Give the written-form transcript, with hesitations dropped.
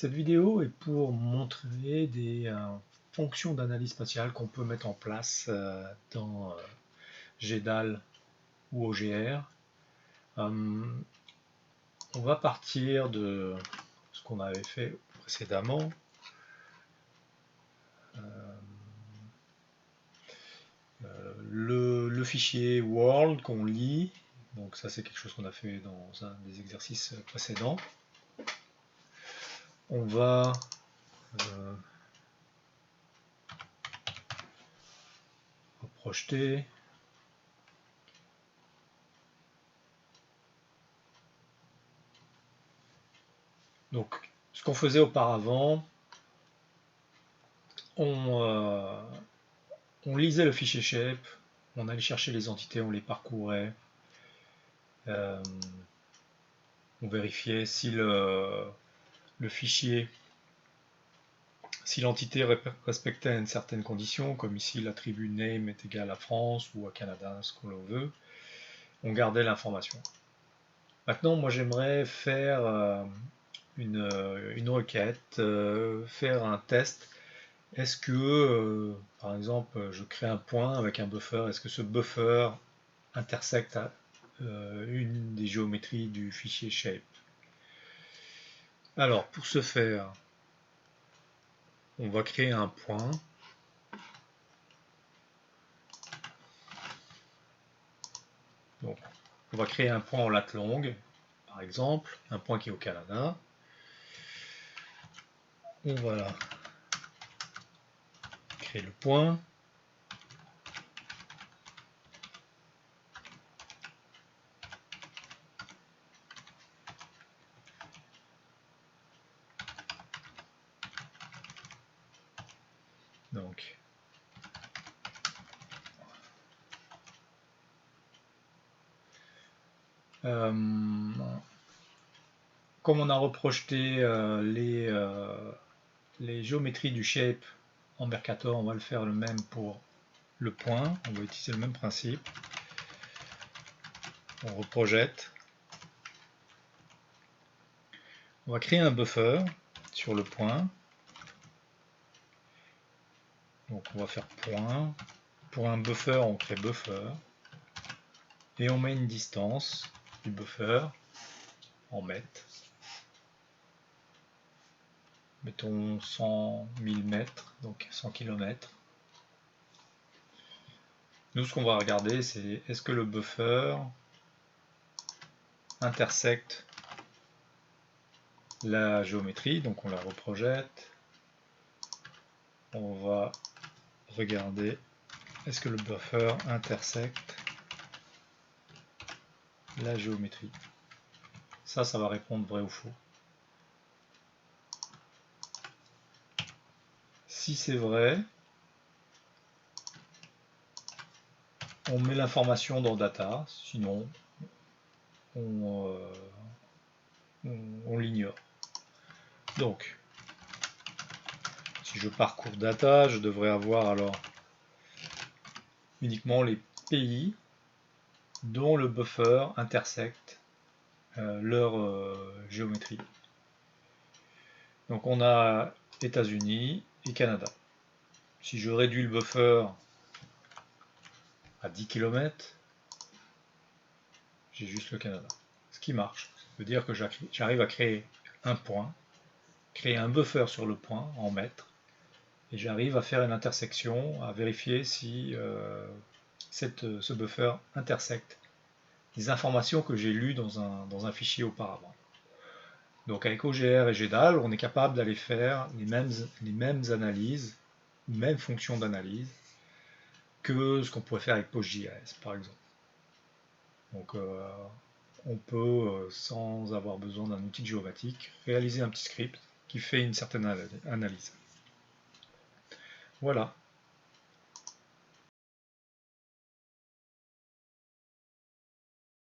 Cette vidéo est pour montrer des fonctions d'analyse spatiale qu'on peut mettre en place dans GDAL ou OGR. On va partir de ce qu'on avait fait précédemment. Le fichier world qu'on lit, donc ça c'est quelque chose qu'on a fait dans un des exercices précédents. On va projeter. Donc, ce qu'on faisait auparavant, on lisait le fichier shape, on allait chercher les entités, on les parcourait, on vérifiait si le fichier, si l'entité respectait une certaine condition, comme ici l'attribut name est égal à France ou à Canada, ce que l'on veut, on gardait l'information. Maintenant, moi j'aimerais faire une requête, faire un test. Est-ce que, par exemple, je crée un point avec un buffer, est-ce que ce buffer intersecte une des géométries du fichier shape? Alors, pour ce faire, on va créer un point. Donc, on va créer un point en lat longue, par exemple, un point qui est au Canada. On va créer le point. Donc, comme on a reprojeté les géométries du shape en Mercator, on va le faire le même pour le point. On va utiliser le même principe. On reprojette. On va créer un buffer sur le point. Donc on va faire point. Pour un buffer, on crée buffer. Et on met une distance du buffer en mètres. Mettons 100 000 mètres, donc 100 km. Nous, ce qu'on va regarder, c'est est-ce que le buffer intersecte la géométrie. Donc on la reprojette. On va regarder est-ce que le buffer intersecte la géométrie. Ça va répondre vrai ou faux. Si c'est vrai, on met l'information dans data, sinon on l'ignore. Donc, si je parcours data, je devrais avoir alors uniquement les pays dont le buffer intersecte leur géométrie. Donc on a États-Unis et Canada. Si je réduis le buffer à 10 km, j'ai juste le Canada. Ce qui marche. Ça veut dire que j'arrive à créer un point, créer un buffer sur le point en mètres, et j'arrive à faire une intersection, à vérifier si ce buffer intersecte les informations que j'ai lues dans un fichier auparavant. Donc avec OGR et GDAL, on est capable d'aller faire les mêmes analyses, les mêmes fonctions d'analyse que ce qu'on pourrait faire avec PostGIS par exemple. Donc on peut, sans avoir besoin d'un outil de géomatique, réaliser un petit script qui fait une certaine analyse. Voilà.